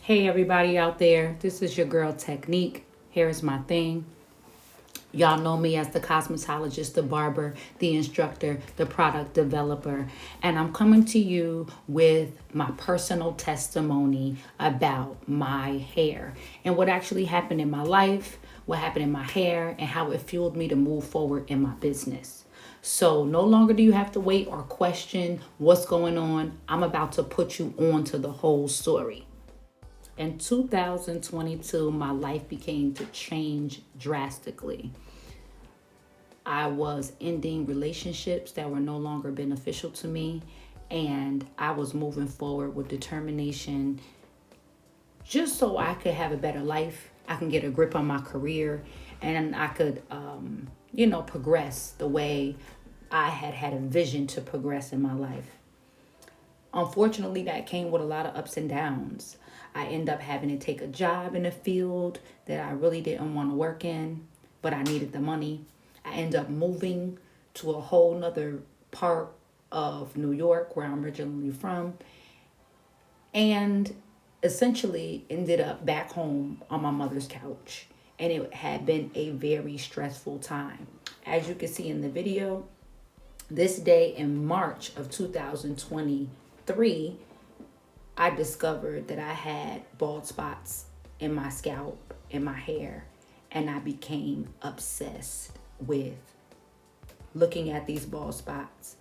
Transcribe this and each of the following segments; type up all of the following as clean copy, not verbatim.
Hey everybody out there, this is your girl Technique. Here's my thing. Y'all know me as the cosmetologist, the barber, the instructor, the product developer, and I'm coming to you with my personal testimony about my hair and what actually happened in my life, what happened in my hair, and how it fueled me to move forward in my business. So no longer do you have to wait or question what's going on. I'm about to put you on to the whole story. In 2022, my life began to change drastically. I was ending relationships that were no longer beneficial to me, and I was moving forward with determination just so I could have a better life. I can get a grip on my career, and I could, progress the way I had a vision to progress in my life. Unfortunately, that came with a lot of ups and downs. I ended up having to take a job in a field that I really didn't want to work in, but I needed the money. I ended up moving to a whole nother part of New York where I'm originally from, and essentially ended up back home on my mother's couch. And it had been a very stressful time. As you can see in the video, this day in March of 2023, I discovered that I had bald spots in my scalp, in my hair, and I became obsessed with looking at these bald spots.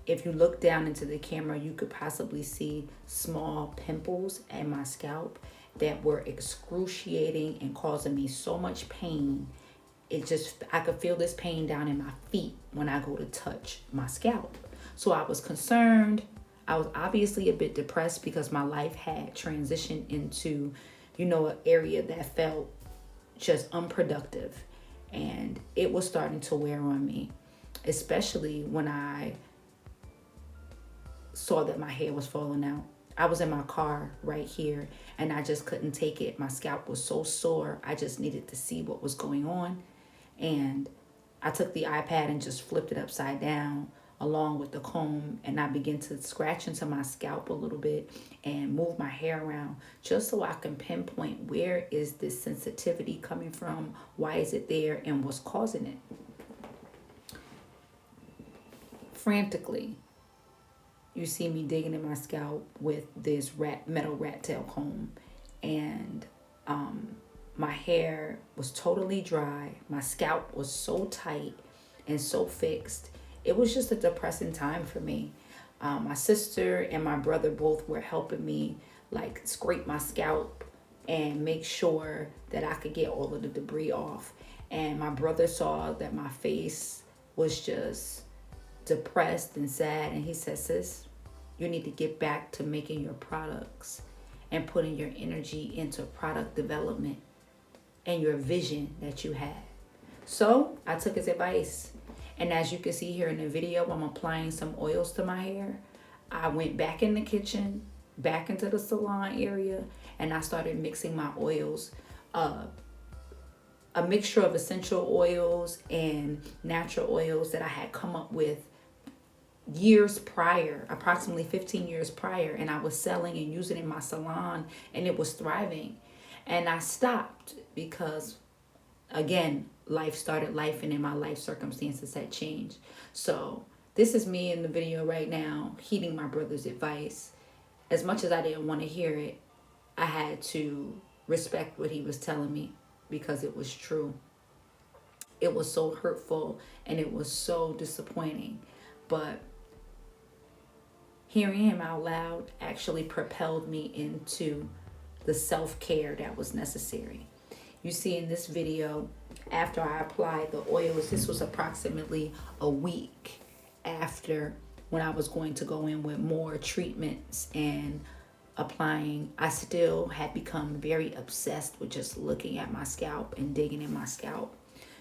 If you look down into the camera, you could possibly see small pimples in my scalp that were excruciating and causing me so much pain. I could feel this pain down in my feet when I go to touch my scalp. So I was concerned. I was obviously a bit depressed because my life had transitioned into, an area that felt just unproductive. And it was starting to wear on me, especially when I saw that my hair was falling out. I was in my car right here and I just couldn't take it. My scalp was so sore. I just needed to see what was going on. And I took the iPad and just flipped it upside down along with the comb, and I began to scratch into my scalp a little bit and move my hair around just so I can pinpoint where is this sensitivity coming from, why is it there, and what's causing it. Frantically, you see me digging in my scalp with this metal rat tail comb, and my hair was totally dry. My scalp was so tight and so fixed. It was just a depressing time for me. My sister and my brother both were helping me like scrape my scalp and make sure that I could get all of the debris off. And my brother saw that my face was just depressed and sad, and he said, "Sis, you need to get back to making your products and putting your energy into product development and your vision that you had." So I took his advice. And as you can see here in the video, I'm applying some oils to my hair. I went back in the kitchen, back into the salon area, and I started mixing my oils. A mixture of essential oils and natural oils that I had come up with years prior, approximately 15 years prior, and I was selling and using in my salon, and it was thriving. And I stopped because, again, life started life, and in my life circumstances had changed. So this is me in the video right now, heeding my brother's advice. As much as I didn't want to hear it, I had to respect what he was telling me because it was true. It was so hurtful and it was so disappointing, but hearing him out loud actually propelled me into the self-care that was necessary. You see in this video, after I applied the oils, this was approximately a week after when I was going to go in with more treatments and applying. I still had become very obsessed with just looking at my scalp and digging in my scalp.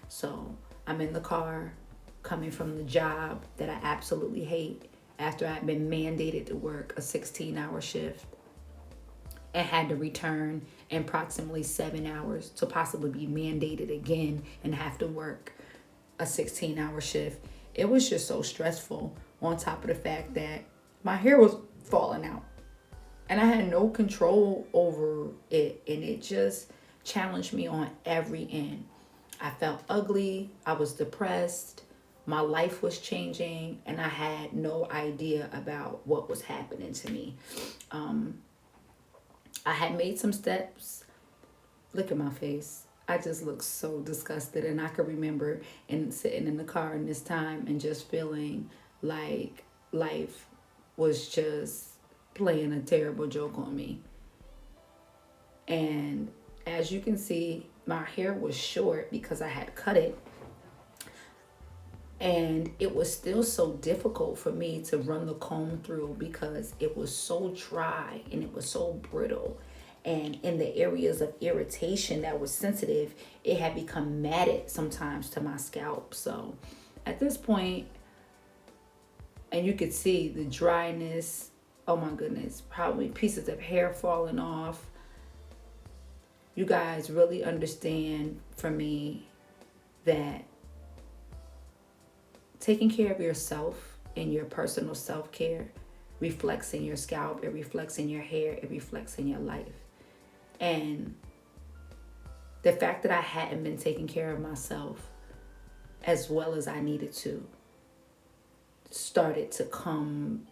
So I'm in the car coming from the job that I absolutely hate after I'd been mandated to work a 16-hour shift and had to return in approximately 7 hours to possibly be mandated again and have to work a 16-hour shift. It was just so stressful, on top of the fact that my hair was falling out. And I had no control over it, and it just challenged me on every end. I felt ugly, I was depressed, my life was changing, and I had no idea about what was happening to me. I had made some steps. Look at my face. I just look so disgusted, and I could remember and sitting in the car in this time and just feeling like life was just playing a terrible joke on me. And as you can see, my hair was short because I had cut it, and it was still so difficult for me to run the comb through because it was so dry and it was so brittle. And in the areas of irritation that was sensitive, it had become matted sometimes to my scalp. So at this point, and you could see the dryness, oh my goodness, probably pieces of hair falling off. You guys really understand for me that taking care of yourself and your personal self-care reflects in your scalp, it reflects in your hair, it reflects in your life. And the fact that I hadn't been taking care of myself as well as I needed to started to come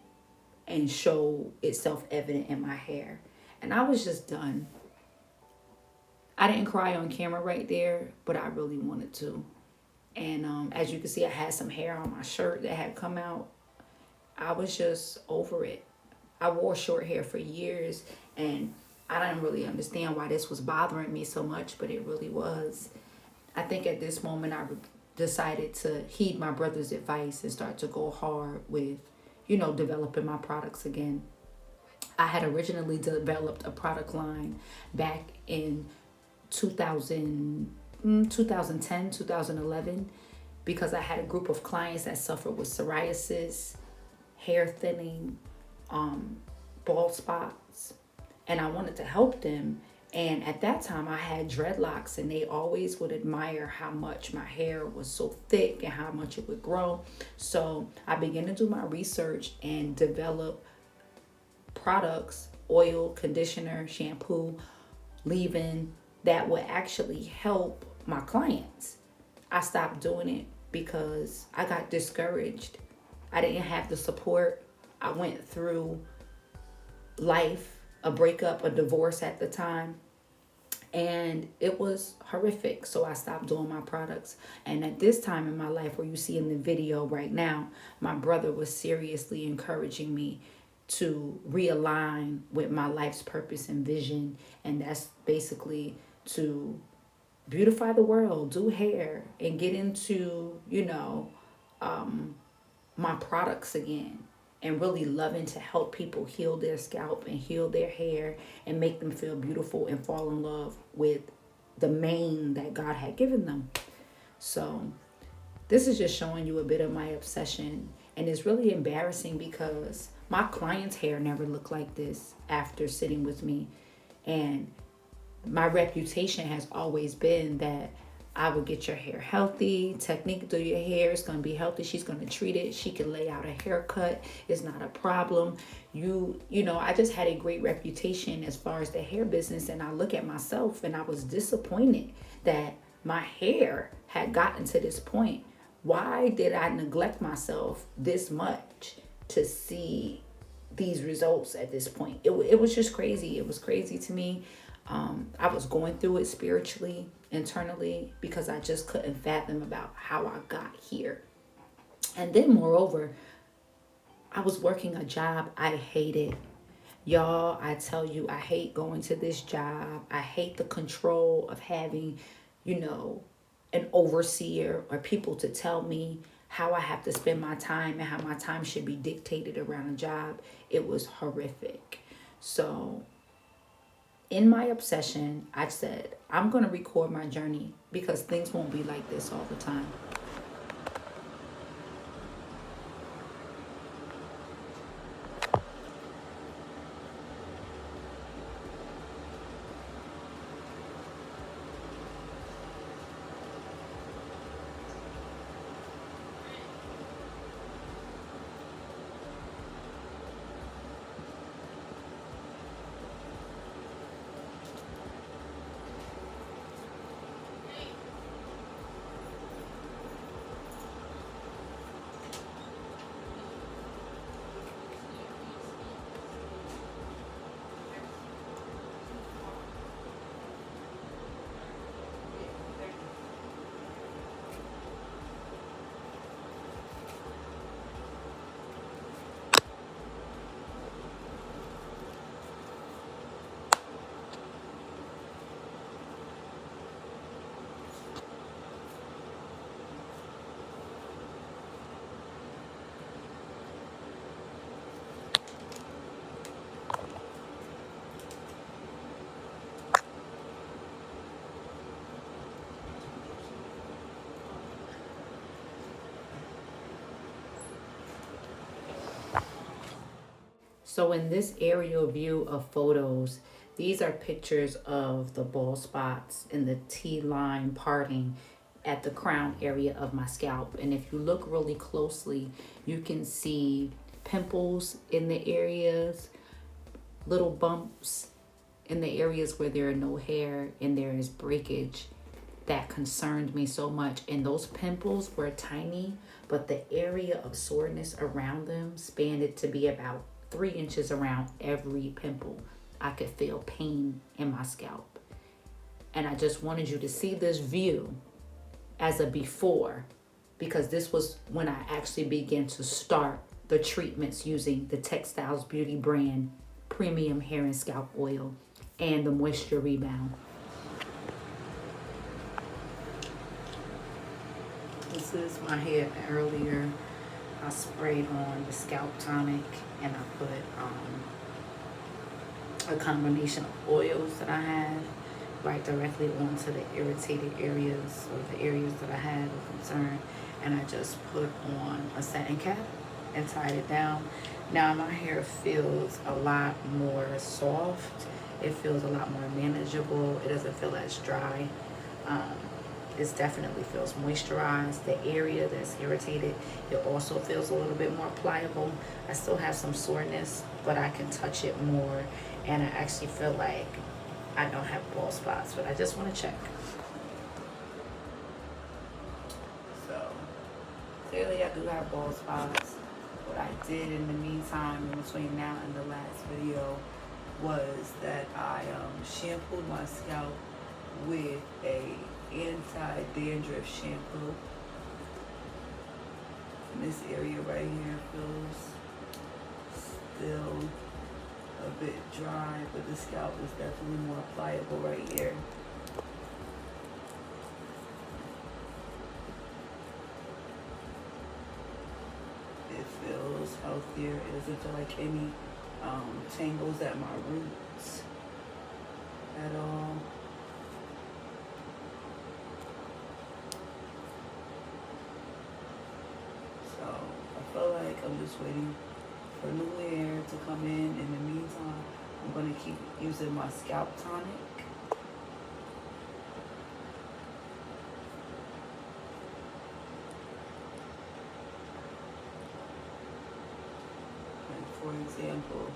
and show itself evident in my hair. And I was just done. I didn't cry on camera right there, but I really wanted to. And as you can see, I had some hair on my shirt that had come out. I was just over it. I wore short hair for years, and I didn't really understand why this was bothering me so much, but it really was. I think at this moment I decided to heed my brother's advice and start to go hard with, developing my products again. I had originally developed a product line back in 2000, 2010, 2011, because I had a group of clients that suffered with psoriasis, hair thinning, bald spots, and I wanted to help them. And at that time, I had dreadlocks, and they always would admire how much my hair was so thick and how much it would grow. So I began to do my research and develop products, oil, conditioner, shampoo, leave-in, that would actually help my clients. I stopped doing it because I got discouraged. I didn't have the support. I went through life, a breakup, a divorce at the time, and it was horrific. So I stopped doing my products. And at this time in my life, where you see in the video right now, my brother was seriously encouraging me to realign with my life's purpose and vision. And that's basically to beautify the world, do hair, and get into, my products again, and really loving to help people heal their scalp and heal their hair and make them feel beautiful and fall in love with the mane that God had given them. So this is just showing you a bit of my obsession, and it's really embarrassing because my clients' hair never looked like this after sitting with me. And my reputation has always been that I will get your hair healthy. Technique, do your hair. It's going to be healthy. She's going to treat it. She can lay out a haircut. It's not a problem. I just had a great reputation as far as the hair business. And I look at myself and I was disappointed that my hair had gotten to this point. Why did I neglect myself this much to see these results at this point? It was just crazy. It was crazy to me. I was going through it spiritually, internally, because I just couldn't fathom about how I got here. And then moreover, I was working a job I hated. Y'all, I tell you, I hate going to this job. I hate the control of having, an overseer or people to tell me how I have to spend my time and how my time should be dictated around a job. It was horrific. So in my obsession, I said, I'm going to record my journey because things won't be like this all the time. So in this aerial view of photos, these are pictures of the bald spots and the T-line parting at the crown area of my scalp. And if you look really closely, you can see pimples in the areas, little bumps in the areas where there are no hair and there is breakage that concerned me so much. And those pimples were tiny, but the area of soreness around them spanned it to be about 3 inches around every pimple. I could feel pain in my scalp. And I just wanted you to see this view as a before, because this was when I actually began to start the treatments using the TekStyles Beauty brand premium hair and scalp oil and the moisture rebound. This is my hair earlier. I sprayed on the scalp tonic and I put a combination of oils that I had right directly onto the irritated areas or the areas that I had of concern, and I just put on a satin cap and tied it down. Now my hair feels a lot more soft. It feels a lot more manageable. It doesn't feel as dry. It definitely feels moisturized. The area that's irritated, it also feels a little bit more pliable. I still have some soreness, but I can touch it more, and I actually feel like I don't have bald spots, but I just want to check. So clearly I do have bald spots. What I did in the meantime, in between now and the last video, was that I shampooed my scalp with a anti-dandruff shampoo. And this area right here feels still a bit dry, but the scalp is definitely more pliable right here. It feels healthier. It doesn't feel like any tangles at my roots at all. So I feel like I'm just waiting for new hair to come in. In the meantime, I'm going to keep using my scalp tonic. And for example,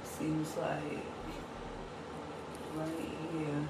seems like right here,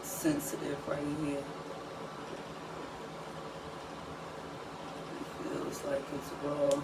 sensitive right here. It feels like it's raw.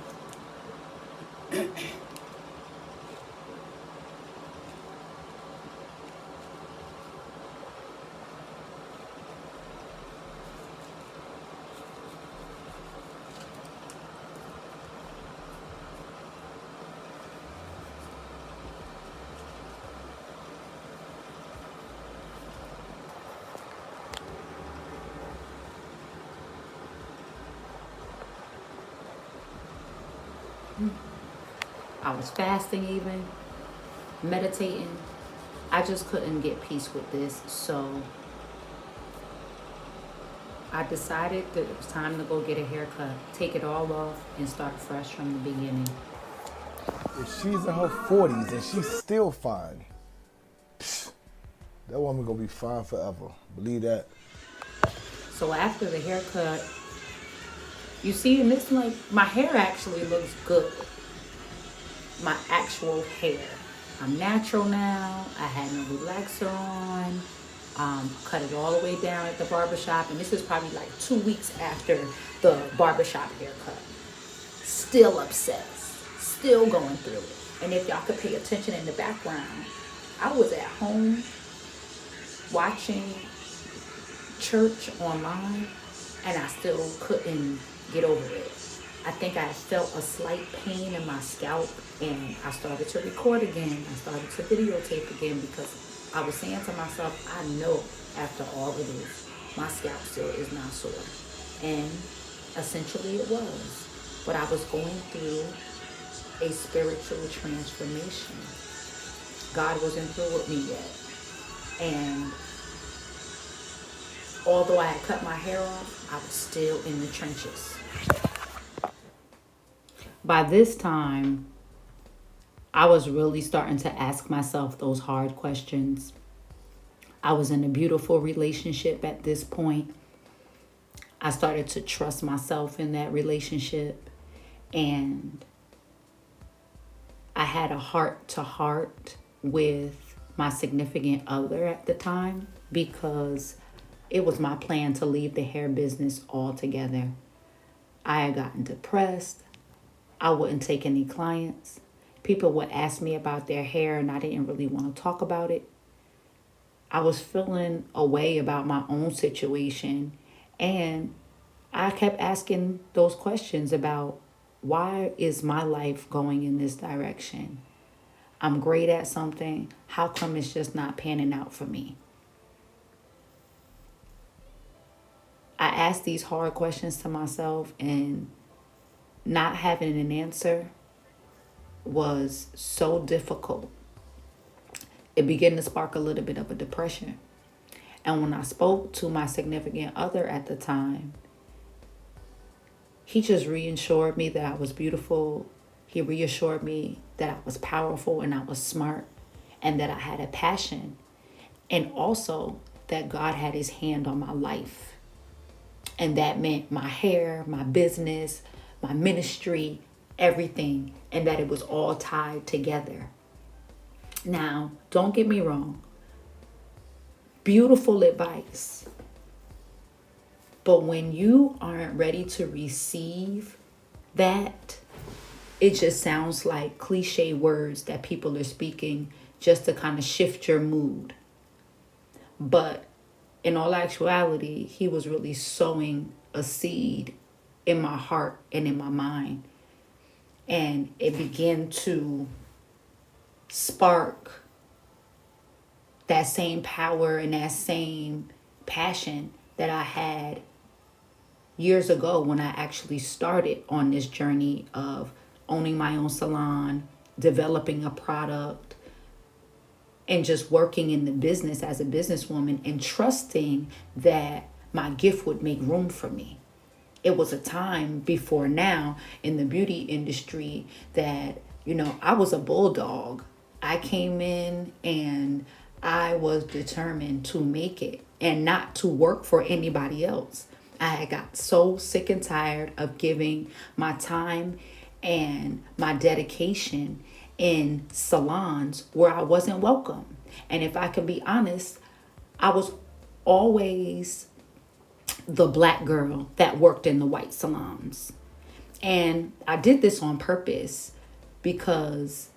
I was fasting, even meditating. I just couldn't get peace with this, so I decided that it was time to go get a haircut, take it all off, and start fresh from the beginning. If she's in her 40s and she's still fine, psh, that woman gonna be fine forever. Believe that. So after the haircut, you see in this, like, my hair actually looks good. my actual hair. I'm natural now. I had no relaxer on. Cut it all the way down at the barbershop. And this is probably like 2 weeks after the barbershop haircut. Still obsessed. Still going through it. And if y'all could pay attention in the background, I was at home watching church online and I still couldn't get over it. I think I felt a slight pain in my scalp and I started to record again. I started to videotape again because I was saying to myself, I know after all of this, my scalp still is not sore. And essentially it was. But I was going through a spiritual transformation. God wasn't through with me yet. And although I had cut my hair off, I was still in the trenches. By this time, I was really starting to ask myself those hard questions. I was in a beautiful relationship at this point. I started to trust myself in that relationship. And I had a heart to heart with my significant other at the time because it was my plan to leave the hair business altogether. I had gotten depressed. I wouldn't take any clients. People would ask me about their hair and I didn't really want to talk about it. I was feeling a way about my own situation and I kept asking those questions about why is my life going in this direction? I'm great at something. How come it's just not panning out for me? I asked these hard questions to myself and not having an answer was so difficult. It began to spark a little bit of a depression. And when I spoke to my significant other at the time, he just reassured me that I was beautiful. He reassured me that I was powerful and I was smart and that I had a passion. And also that God had his hand on my life. And that meant my hair, my business, my ministry, everything. And that it was all tied together. Now, don't get me wrong. Beautiful advice. But when you aren't ready to receive that, it just sounds like cliche words that people are speaking just to kind of shift your mood. But in all actuality, he was really sowing a seed in my heart and in my mind. And it began to spark that same power and that same passion that I had years ago when I actually started on this journey of owning my own salon, developing a product, and just working in the business as a businesswoman and trusting that my gift would make room for me. It was a time before now in the beauty industry that, I was a bulldog. I came in and I was determined to make it and not to work for anybody else. I had got so sick and tired of giving my time and my dedication in salons where I wasn't welcome. And if I can be honest, I was always the black girl that worked in the white salons. And I did this on purpose because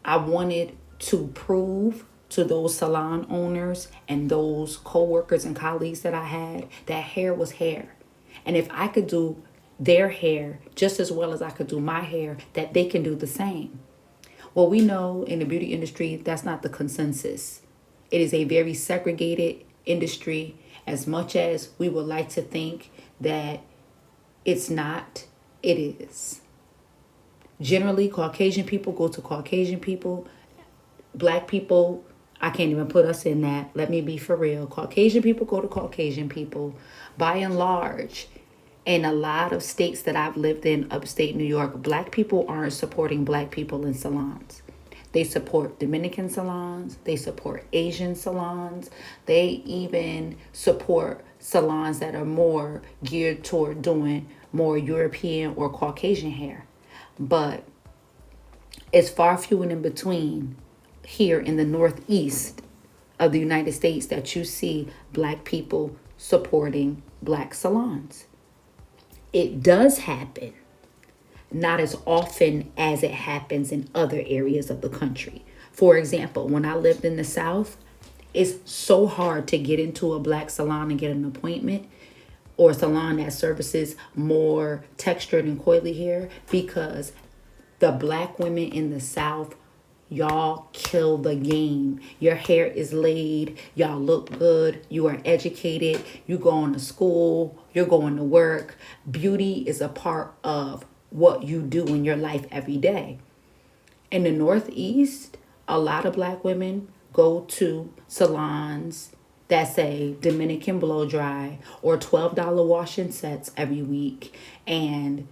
I wanted to prove to those salon owners and those co-workers and colleagues that I had that hair was hair. And if I could do their hair just as well as I could do my hair, that they can do the same. Well, we know in the beauty industry, that's not the consensus. It is a very segregated industry. As much as we would like to think that it's not, it is. Generally, Caucasian people go to Caucasian people. Black people, I can't even put us in that. Let me be for real. Caucasian people go to Caucasian people. By and large, in a lot of states that I've lived in, upstate New York, black people aren't supporting black people in salons. They support Dominican salons. They support Asian salons. They even support salons that are more geared toward doing more European or Caucasian hair. But It's far few and in between here in the Northeast of the United States that you see black people supporting black salons. It does happen, not as often as it happens in other areas of the country. For example, when I lived in the South, it's so hard to get into a black salon and get an appointment, or a salon that services more textured and coily hair, because the black women in the South, y'all kill the game. Your hair is laid, y'all look good, you are educated, you going to school, you're going to work. Beauty is a part of what you do in your life every day. In the Northeast, a lot of black women go to salons that say Dominican blow dry or $12 washing sets every week. And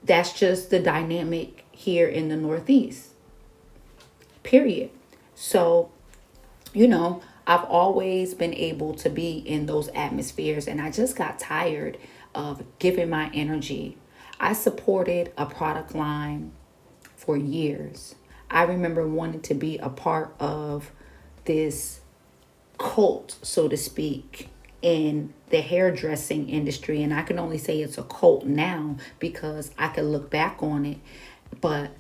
that's just the dynamic here in the Northeast, period. So, I've always been able to be in those atmospheres, and I just got tired of giving my energy. I supported a product line for years. I remember wanting to be a part of this cult, so to speak, in the hairdressing industry. And I can only say it's a cult now because I can look back on it. But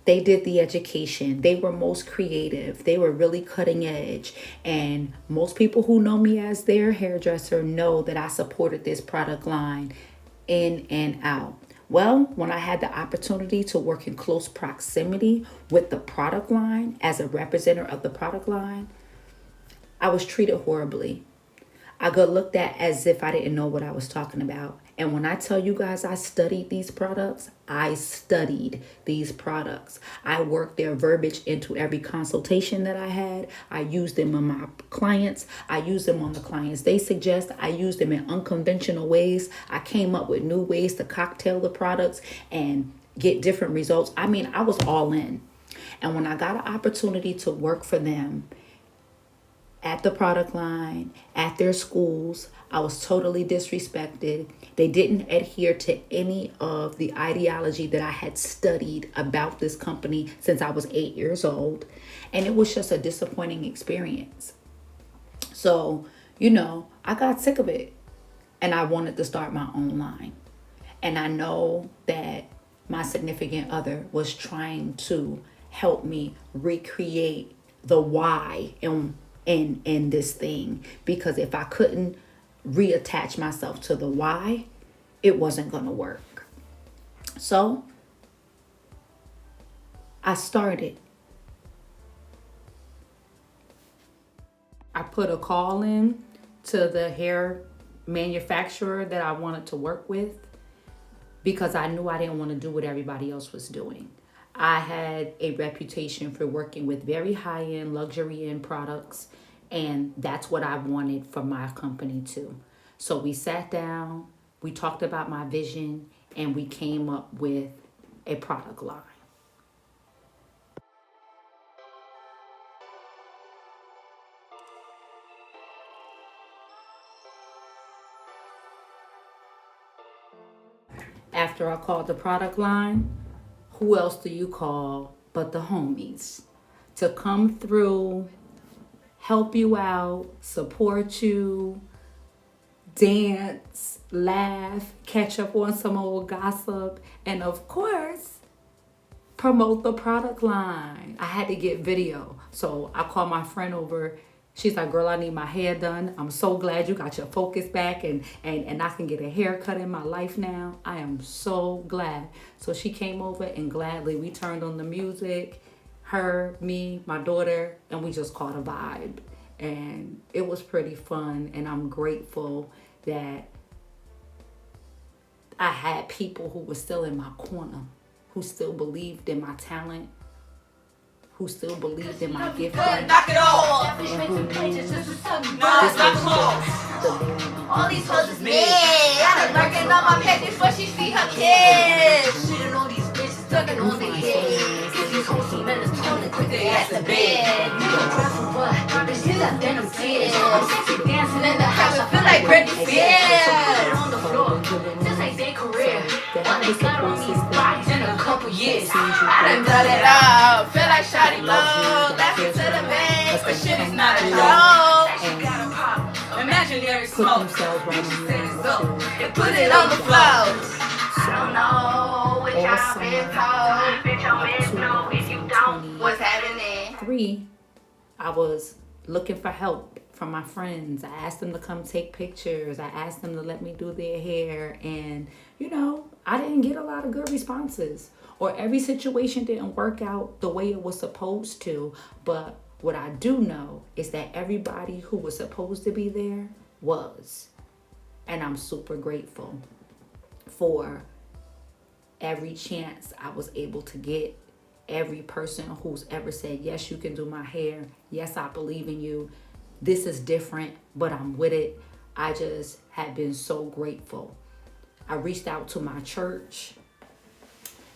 they did the education. They were most creative. They were really cutting edge. And most people who know me as their hairdresser know that I supported this product line in and out. Well, when I had the opportunity to work in close proximity with the product line as a representative of the product line, I was treated horribly. I got looked at as if I didn't know what I was talking about. And when I tell you guys I studied these products, I studied these products. I worked their verbiage into every consultation that I had. I used them on my clients. I used them on the clients they suggest. I used them in unconventional ways. I came up with new ways to cocktail the products and get different results. I mean, I was all in. And when I got an opportunity to work for them at the product line, at their schools, I was totally disrespected. They didn't adhere to any of the ideology that I had studied about this company since I was 8 years old. And it was just a disappointing experience. So, I got sick of it and I wanted to start my own line. And I know that my significant other was trying to help me recreate the why in this thing, because if I couldn't reattach myself to the why, it wasn't going to work. So I started. I put a call in to the hair manufacturer that I wanted to work with because I knew I didn't want to do what everybody else was doing. I had a reputation for working with very high-end, luxury-end products, and that's what I wanted for my company too. So we sat down, we talked about my vision, and we came up with a product line. After I called the product line, who else do you call but the homies to come through, help you out, support you, dance, laugh, catch up on some old gossip, and of course, promote the product line. I had to get video. So I called my friend over. She's like, girl, I need my hair done. I'm so glad you got your focus back and I can get a haircut in my life now. I am so glad. So she came over and gladly we turned on the music, her, me, my daughter, and we just caught a vibe. And it was pretty fun. And I'm grateful that I had people who were still in my corner, who still believed in my talent, who still believed in my gift, and who knew this was just the beginning. All these hoes is me. I done working on my pet before she feed her kids. She done all these bitches tucking on their head. Cause these hoes see men is telling quick they ass to bed. You don't dress for what? Bitch, you got denim kids. I'm sexy dancing in the house. I feel like Britney Spears. Put it on the floor, just like their career. What they got on these bodies in a couple Yes, I done done it all. Feel like shawty low. Left it to the bank, but shit is not a joke. Imaginary smoke. And put it on the floor. I don't know what y'all been told. Bitch, I'm in know if you don't. What's happening? 3, I was looking for help from my friends. I asked them to come take pictures. I asked them to let me do their hair. And, you know, I didn't get a lot of good responses. Or every situation didn't work out the way it was supposed to. But what I do know is that everybody who was supposed to be there was. And I'm super grateful for every chance I was able to get. Every person who's ever said, yes, you can do my hair. Yes, I believe in you. This is different, but I'm with it. I just have been so grateful. I reached out to my church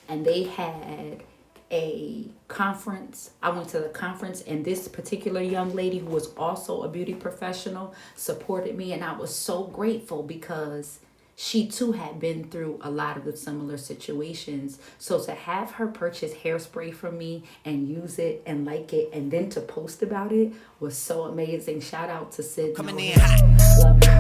and they had a conference. I went to the conference and this particular young lady who was also a beauty professional supported me. And I was so grateful because she too had been through a lot of the similar situations. So to have her purchase hairspray from me and use it and like it and then to post about it was so amazing. Shout out to Sid. Coming in hot. Love you.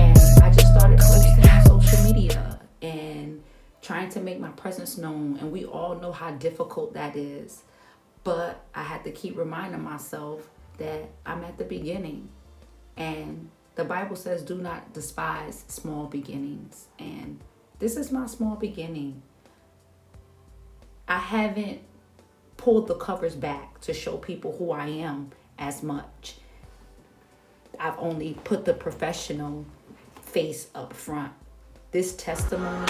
And I just started posting on social media and trying to make my presence known. And we all know how difficult that is. But I had to keep reminding myself that I'm at the beginning. And the Bible says, do not despise small beginnings. And this is my small beginning. I haven't pulled the covers back to show people who I am as much. I've only put the professional face up front. This testimony.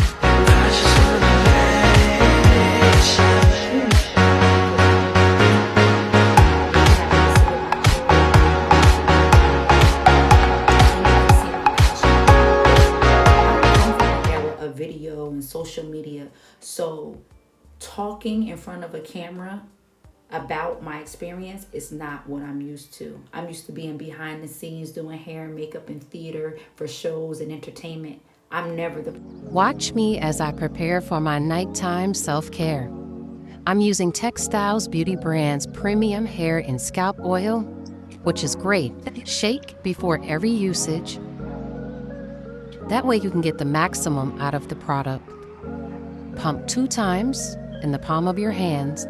Video and social media. So talking in front of a camera about my experience is not what I'm used to. I'm used to being behind the scenes doing hair and makeup in theater for shows and entertainment. I'm never the... Watch me as I prepare for my nighttime self-care. I'm using TekStyles Beauty Brand's premium hair and scalp oil, which is great. Shake before every usage. That way you can get the maximum out of the product. Pump 2 times in the palm of your hands.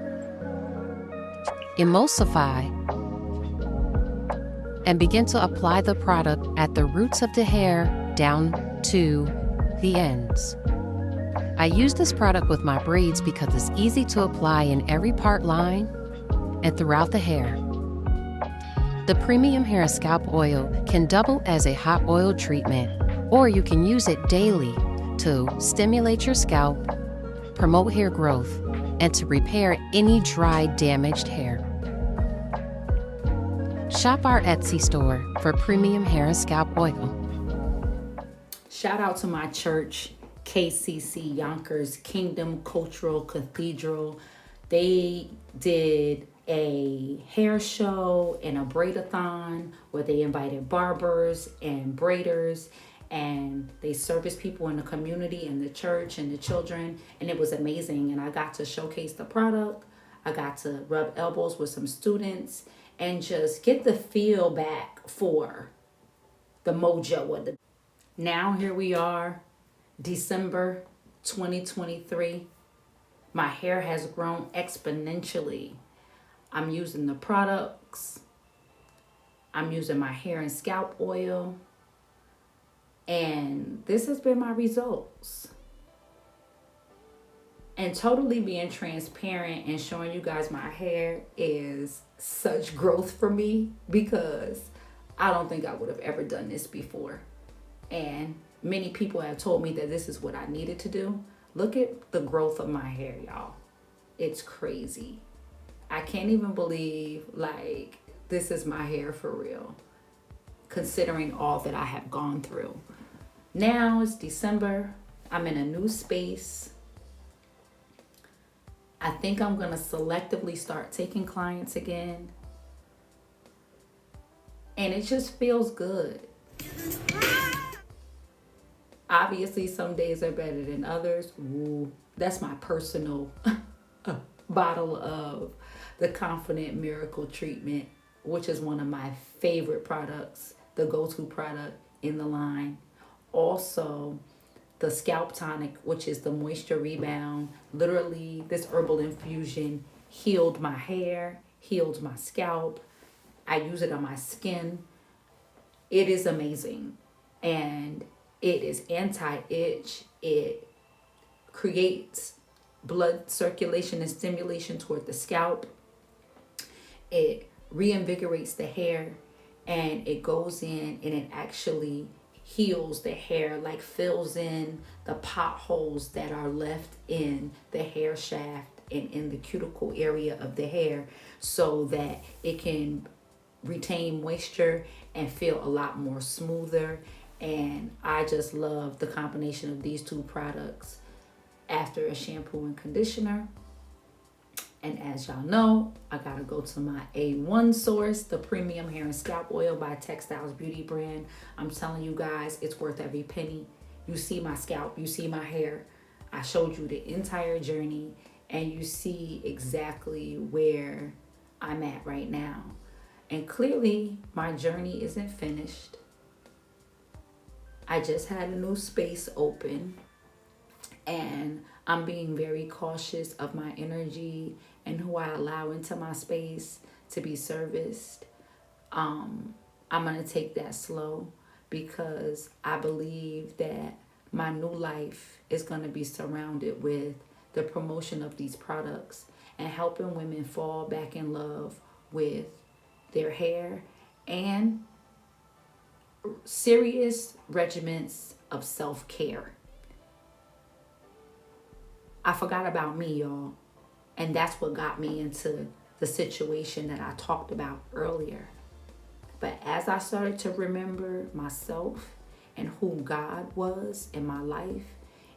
Emulsify. And begin to apply the product at the roots of the hair down to the ends. I use this product with my braids because it's easy to apply in every part line and throughout the hair. The premium hair and scalp oil can double as a hot oil treatment, or you can use it daily to stimulate your scalp, promote hair growth, and to repair any dry, damaged hair. Shop our Etsy store for premium hair and scalp oil. Shout out to my church, KCC Yonkers Kingdom Cultural Cathedral. They did a hair show and a braidathon where they invited barbers and braiders, and they serviced people in the community and the church and the children, and it was amazing. And I got to showcase the product. I got to rub elbows with some students and just get the feel back for the mojo of the... Now here we are, December 2023. My hair has grown exponentially. I'm using the products. I'm using my hair and scalp oil. And this has been my results. And totally being transparent and showing you guys my hair is such growth for me because I don't think I would have ever done this before. And many people have told me that this is what I needed to do. Look at the growth of my hair, y'all. It's crazy. I can't even believe, like, this is my hair for real, considering all that I have gone through. Now it's December. I'm in a new space. I think I'm going to selectively start taking clients again. And it just feels good. Obviously, some days are better than others. Ooh, That's my personal bottle of the Confident Miracle Treatment, which is one of my favorite products, the go-to product in the line. Also, the Scalp Tonic, which is the moisture rebound. Literally, this herbal infusion healed my hair, healed my scalp. I use it on my skin. It is amazing. And it is anti-itch. It creates blood circulation and stimulation toward the scalp. It reinvigorates the hair, and it goes in and it actually heals the hair, like fills in the potholes that are left in the hair shaft and in the cuticle area of the hair, so that it can retain moisture and feel a lot more smoother. And I just love the combination of these two products after a shampoo and conditioner. And as y'all know, I gotta go to my A1 source, the premium hair and scalp oil by TekStyles beauty brand. I'm telling you guys, it's worth every penny. You see my scalp, you see my hair. I showed you the entire journey, and you see exactly where I'm at right now. And clearly, my journey isn't finished. I just had a new space open, and I'm being very cautious of my energy and who I allow into my space to be serviced. I'm going to take that slow, because I believe that my new life is going to be surrounded with the promotion of these products and helping women fall back in love with their hair and serious regimens of self-care. I forgot about me, y'all. And that's what got me into the situation that I talked about earlier. But as I started to remember myself and who God was in my life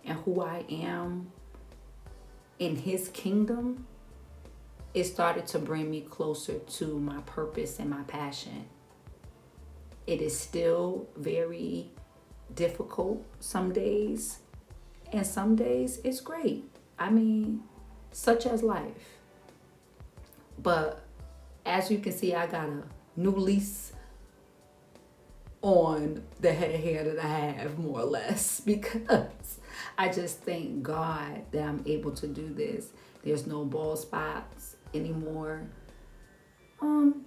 and who I am in His kingdom, it started to bring me closer to my purpose and my passion. It is still very difficult some days, and some days it's great. I mean, such as life. But as you can see, I got a new lease on the head of hair that I have, more or less, because I just thank God that I'm able to do this. There's no bald spots anymore.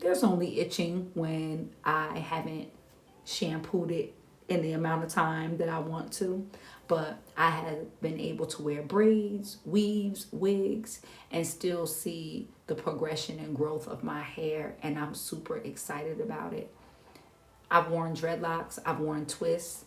There's only itching when I haven't shampooed it in the amount of time that I want to. But I have been able to wear braids, weaves, wigs, and still see the progression and growth of my hair, and I'm super excited about it. I've worn dreadlocks, I've worn twists.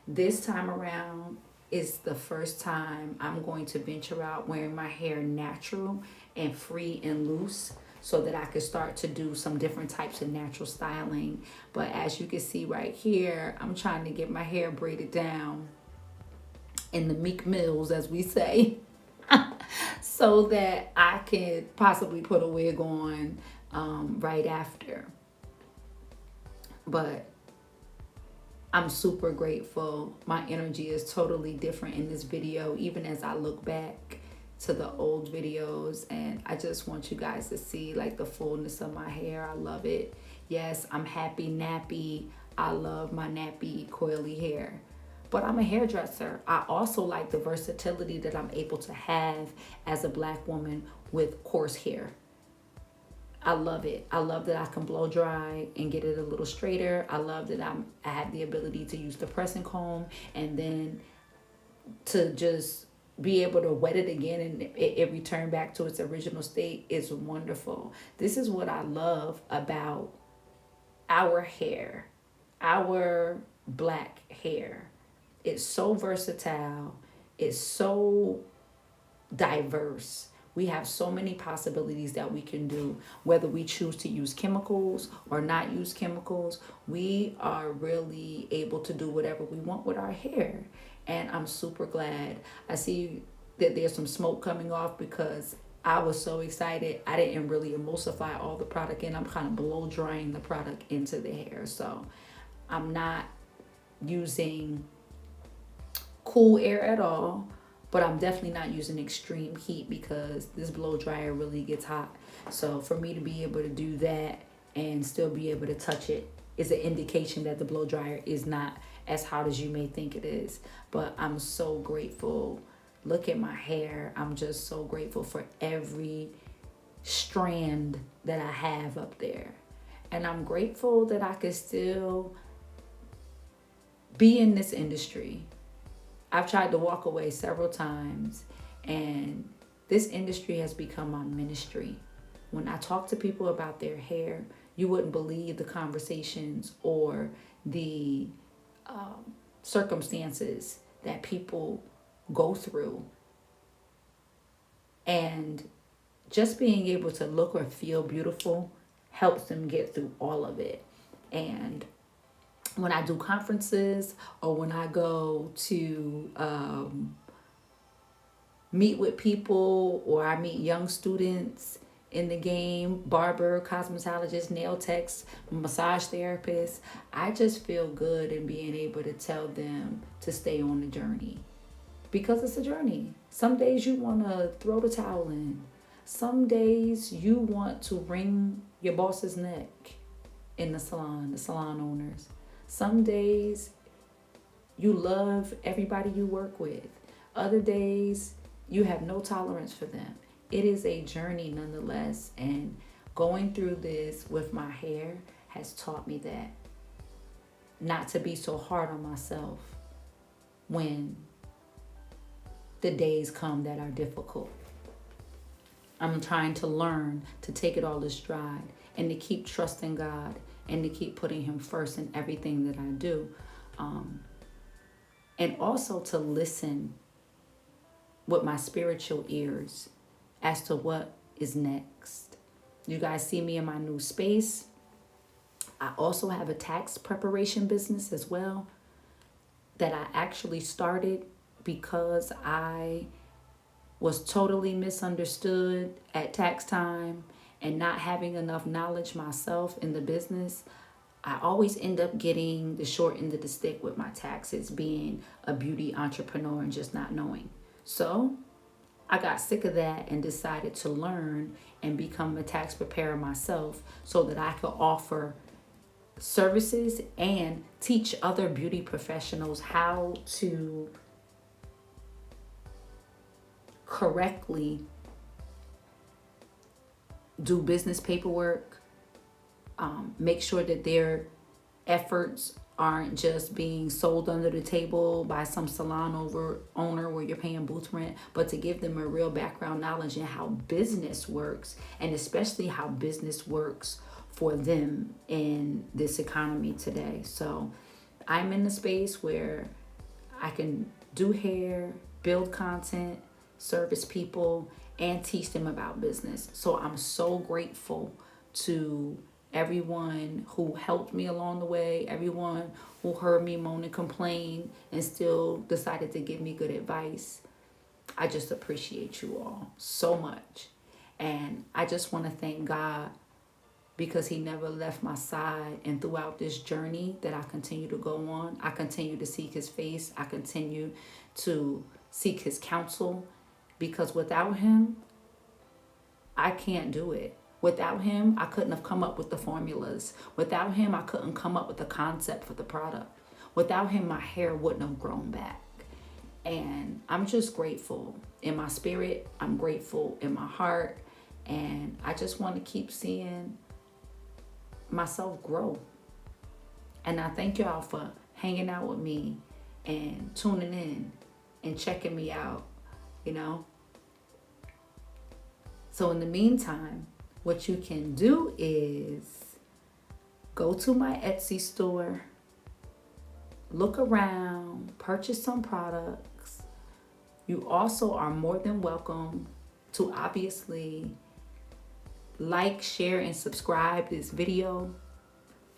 This time around is the first time I'm going to venture out wearing my hair natural and free and loose, so that I could start to do some different types of natural styling. But as you can see right here, I'm trying to get my hair braided down in the Meek Mills, as we say, so that I could possibly put a wig on right after. But I'm super grateful. My energy is totally different in this video, even as I look back to the old videos, and I just want you guys to see like the fullness of my hair. I love it. Yes, I'm happy nappy. I love my nappy coily hair. But I'm a hairdresser. I also like the versatility that I'm able to have as a Black woman with coarse hair. I love it. I love that I can blow dry and get it a little straighter. I love that I have the ability to use the pressing comb and then to just be able to wet it again and it return back to its original state is wonderful. This is what I love about our hair, our Black hair. It's so versatile. It's so diverse. We have so many possibilities that we can do, whether we choose to use chemicals or not use chemicals. We are really able to do whatever we want with our hair. And I'm super glad. I see that there's some smoke coming off because I was so excited. I didn't really emulsify all the product in. I'm kind of blow drying the product into the hair. So I'm not using cool air at all, But I'm definitely not using extreme heat because this blow dryer really gets hot. So for me to be able to do that and still be able to touch it is an indication that the blow dryer is not as hot as you may think it is. But I'm so grateful. Look at my hair. I'm just so grateful for every strand that I have up there. And I'm grateful that I can still be in this industry. I've tried to walk away several times, and this industry has become my ministry. When I talk to people about their hair, you wouldn't believe the conversations or the circumstances that people go through. And just being able to look or feel beautiful helps them get through all of it. And when I do conferences or when I go to meet with people or I meet young students in the game, barber, cosmetologist, nail techs, massage therapist, I just feel good in being able to tell them to stay on the journey. Because it's a journey. Some days you want to throw the towel in. Some days you want to wring your boss's neck in the salon owners. Some days you love everybody you work with. Other days you have no tolerance for them. It is a journey nonetheless, and going through this with my hair has taught me that not to be so hard on myself when the days come that are difficult. I'm trying to learn to take it all in stride and to keep trusting God and to keep putting Him first in everything that I do. And also to listen with my spiritual ears as to what is next. You guys see me in my new space. I also have a tax preparation business as well that I actually started because I was totally misunderstood at tax time and not having enough knowledge myself in the business. I always end up getting the short end of the stick with my taxes, being a beauty entrepreneur and just not knowing. So I got sick of that and decided to learn and become a tax preparer myself so that I could offer services and teach other beauty professionals how to correctly do business paperwork, make sure that their efforts aren't just being sold under the table by some salon owner where you're paying booth rent, but to give them a real background knowledge in how business works, and especially how business works for them in this economy today. So I'm in the space where I can do hair, build content, service people, and teach them about business. So I'm so grateful to everyone who helped me along the way, everyone who heard me moan and complain and still decided to give me good advice. I just appreciate you all so much. And I just want to thank God because He never left my side. And throughout this journey that I continue to go on, I continue to seek His face. I continue to seek His counsel, because without Him, I can't do it. Without Him, I couldn't have come up with the formulas. Without Him, I couldn't come up with the concept for the product. Without Him, my hair wouldn't have grown back. And I'm just grateful in my spirit. I'm grateful in my heart. And I just want to keep seeing myself grow. And I thank y'all for hanging out with me and tuning in and checking me out, you know. So in the meantime, what you can do is go to my Etsy store, look around, purchase some products. You also are more than welcome to obviously like, share, and subscribe this video.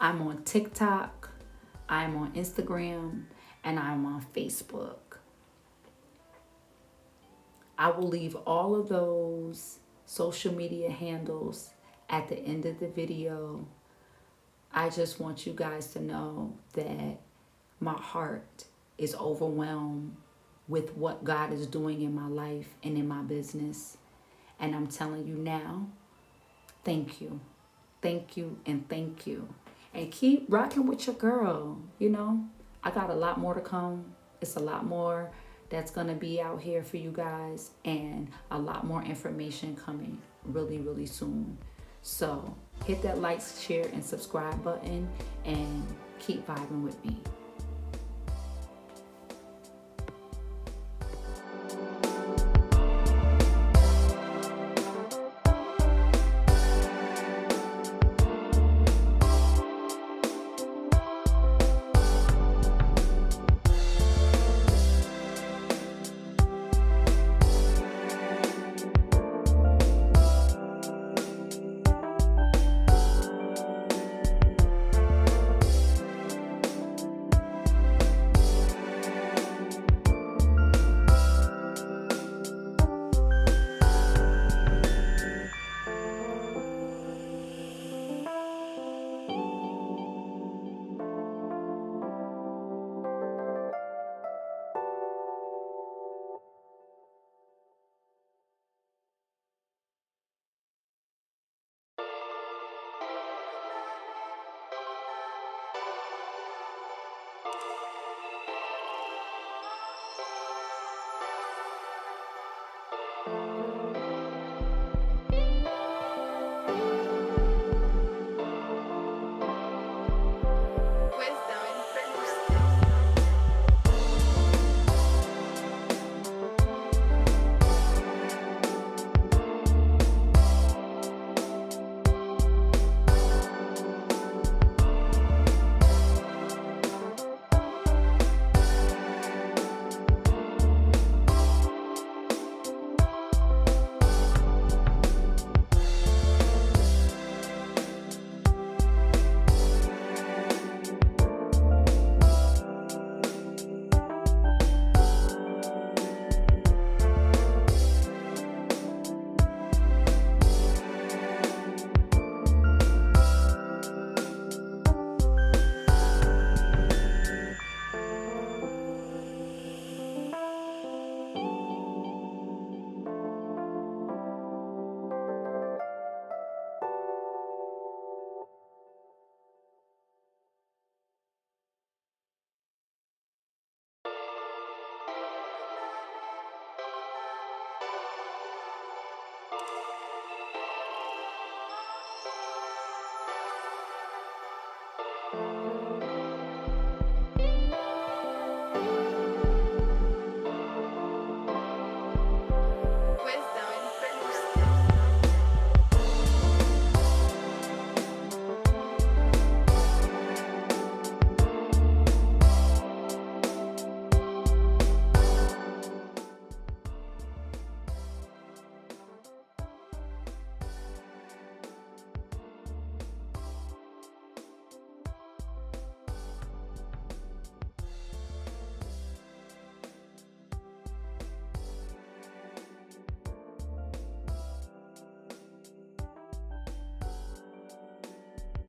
I'm on TikTok, I'm on Instagram, and I'm on Facebook. I will leave all of those social media handles at the end of the video. I just want you guys to know that my heart is overwhelmed with what God is doing in my life and in my business. And I'm telling you now, thank you. Thank you and thank you. And keep rocking with your girl. You know, I got a lot more to come. It's a lot more that's going to be out here for you guys, and a lot more information coming really, really soon. So hit that like, share, and subscribe button and keep vibing with me.